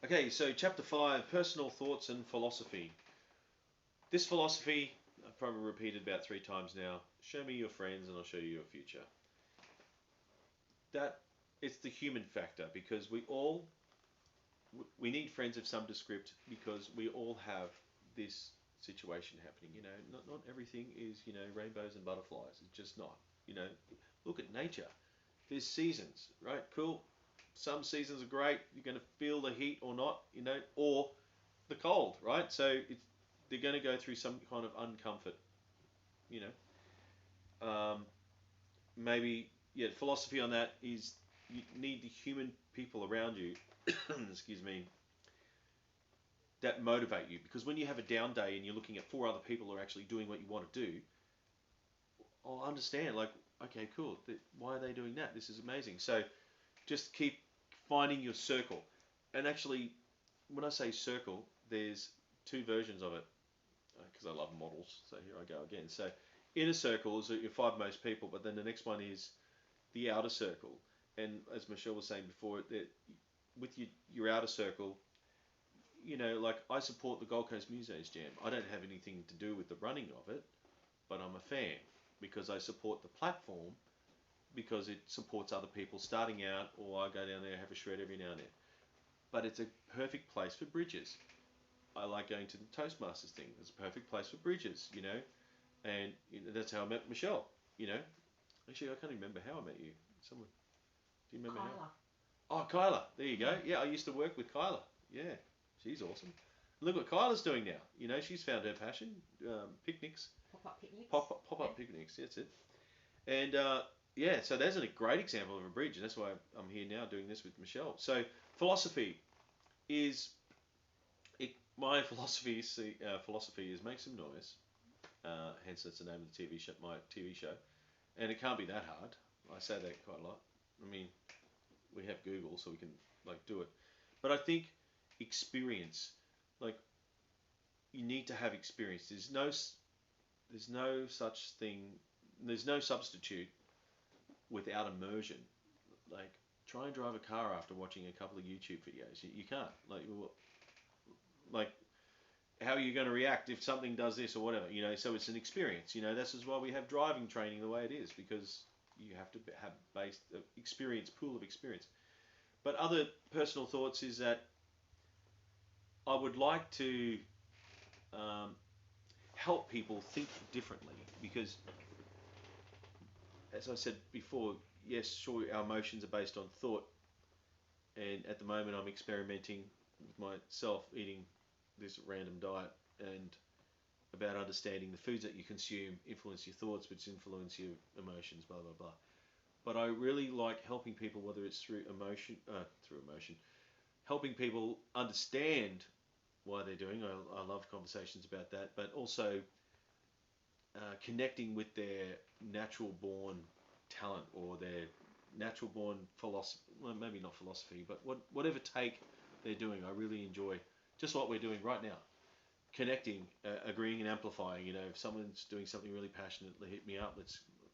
Okay, so chapter 5, personal thoughts and philosophy. This philosophy, I've probably repeated about 3 times now. Show me your friends and I'll show you your future. That it's the human factor because we need friends of some descript because we all have this situation happening. Not everything is rainbows and butterflies. It's just not. You know, Look at nature. There's seasons, right? Cool. Some seasons are great. You're going to feel the heat or not, or the cold, right? So they're going to go through some kind of uncomfort, you know. Maybe philosophy on that is you need the human people around you, excuse me, that motivate you. Because when you have a down day and you're looking at 4 other people who are actually doing what you want to do, I'll understand. Like, okay, cool. Why are they doing that? This is amazing. So just keep finding your circle. And actually, when I say circle, there's 2 versions of it because I love models. So here I go again. So inner circle is your 5 most people, but then the next one is the outer circle. And as Michelle was saying before, that with your outer circle, like I support the Gold Coast Museums Jam. I don't have anything to do with the running of it, but I'm a fan because I support the platform because it supports other people starting out, or I go down there and have a shred every now and then. But it's a perfect place for bridges. I like going to the Toastmasters thing. It's a perfect place for bridges. And that's how I met Michelle. You know, Actually, I can't even remember how I met you. Someone, do you remember Kyla. how? Oh, Kyla. There you go. Yeah. Yeah, I used to work with Kyla. Yeah, she's awesome. Look what Kyla's doing now. She's found her passion. Picnics, Pop up picnics. pop Yeah. up picnics. That's it. And yeah, so there's a great example of a bridge, and that's why I'm here now doing this with Michelle. So philosophy is my philosophy is make some noise. Hence, that's the name of the TV show, my TV show, and it can't be that hard. I say that quite a lot. I mean, we have Google, so we can do it. But I think experience, like you need to have experience. There's no such thing. There's no substitute without immersion. Like try and drive a car after watching a couple of YouTube videos. You can't. Like how are you going to react if something does this or whatever? So it's an experience. This is why we have driving training the way it is because you have to have based experience, pool of experience. But other personal thoughts is that I would like to um, help people think differently because, as I said before, yes, sure, our emotions are based on thought, and at the moment I'm experimenting with myself eating this random diet and about understanding the foods that you consume influence your thoughts, which influence your emotions, blah blah blah. But I really like helping people, whether it's through emotion, helping people understand why they're doing. I love conversations about that, but also connecting with their natural born talent or their natural born philosophy. Well, maybe not philosophy, but whatever take they're doing, I really enjoy. Just what we're doing right now, connecting, agreeing, and amplifying. If someone's doing something really passionate, they hit me up.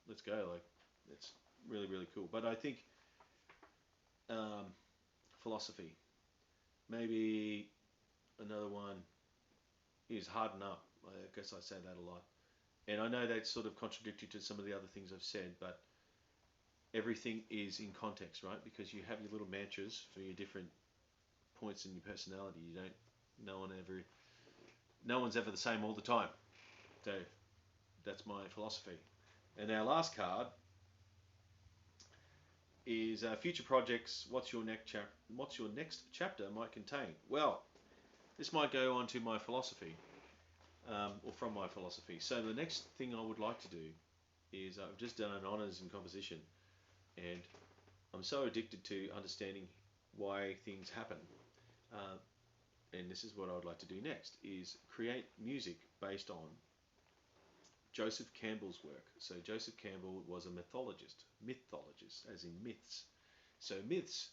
Let's go. Like it's really really cool. But I think um, philosophy. Maybe another one is harden up. I guess I say that a lot. And I know that's sort of contradictory to some of the other things I've said, but everything is in context, right? Because you have your little mantras for your different points in your personality. You don't, no one ever, no one's ever the same all the time. So that's my philosophy. And our last card is future projects. What's your next chapter might contain? Well, this might go on to my philosophy, or from my philosophy. So the next thing I would like to do is I've just done an honours in composition, and I'm so addicted to understanding why things happen. Uh, and this is what I would like to do next: is create music based on Joseph Campbell's work. So Joseph Campbell was a mythologist, as in myths. So myths,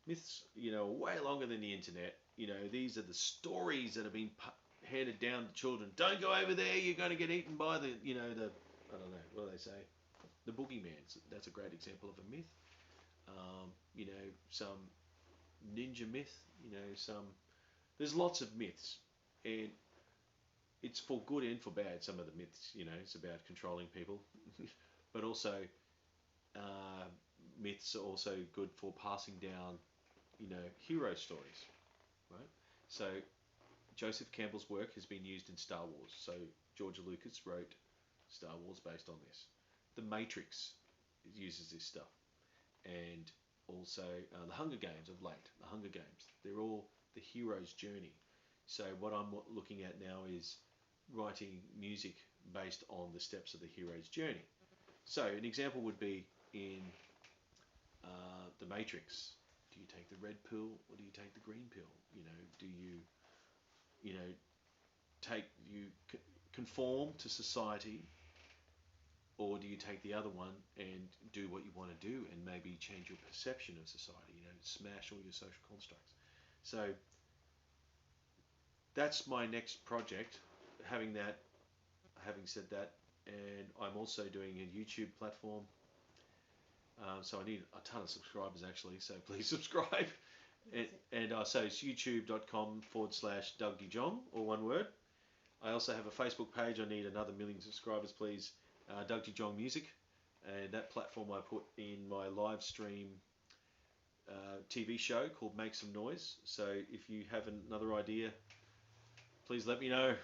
way longer than the internet. These are the stories that have been handed down to children. Don't go over there. You're going to get eaten by the I don't know, what do they say? The boogeyman. That's a great example of a myth. Some ninja myth. You know, there's lots of myths, and it's for good and for bad. Some of the myths, you know, it's about controlling people, but also uh, myths are also good for passing down, you know, hero stories, right? So Joseph Campbell's work has been used in Star Wars. So George Lucas wrote Star Wars based on this. The Matrix uses this stuff, and also the Hunger Games of late. The Hunger Games, they're all the hero's journey. So what I'm looking at now is writing music based on the steps of the hero's journey. So an example would be in the Matrix. Do you take the red pill or do you take the green pill? You know, do you know take you conform to society, or do you take the other one and do what you want to do and maybe change your perception of society? You know, smash all your social constructs. So that's my next project. Having said that, and I'm also doing a YouTube platform. So I need a ton of subscribers actually. So please subscribe. So it's youtube.com/DougDJong, or one word. I also have a Facebook page. I need another million subscribers, please. Doug Jong Music, and that platform I put in my live stream TV show called Make Some Noise. So if you have another idea, please let me know.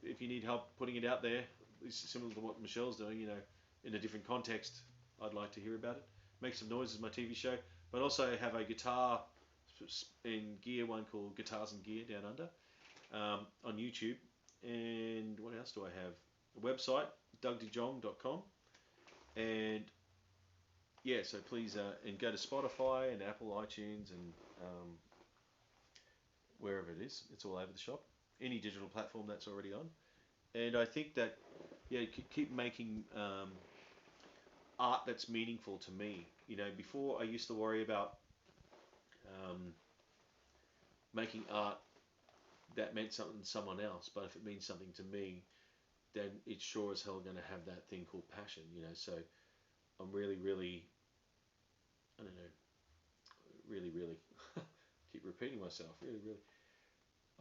If you need help putting it out there, it's similar to what Michelle's doing, you know, in a different context, I'd like to hear about it. Make Some Noise is my TV show, but also have a guitar and gear one called Guitars and Gear Down Under on YouTube. And what else do I have? A website, dougdjong.com. And yeah, so please and go to Spotify and Apple iTunes and wherever it is. It's all over the shop. Any digital platform that's already on. And I think that, yeah, keep making art that's meaningful to me. You know, before I used to worry about making art that meant something to someone else, but if it means something to me, then it's sure as hell going to have that thing called passion, you know. So I'm really, really, I don't know, really, really, keep repeating myself, really, really.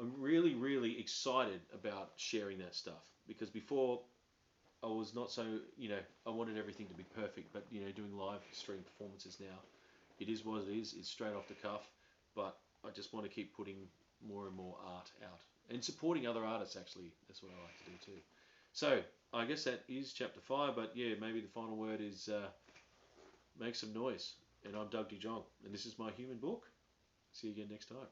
I'm really, really excited about sharing that stuff, because before I was not so, you know, I wanted everything to be perfect, but, you know, doing live stream performances now, it is what it is. It's straight off the cuff, but I just want to keep putting more and more art out and supporting other artists. Actually, that's what I like to do too. So I guess that is chapter 5, but yeah, maybe the final word is make some noise. And I'm Doug DeJong, and this is my human book. See you again next time.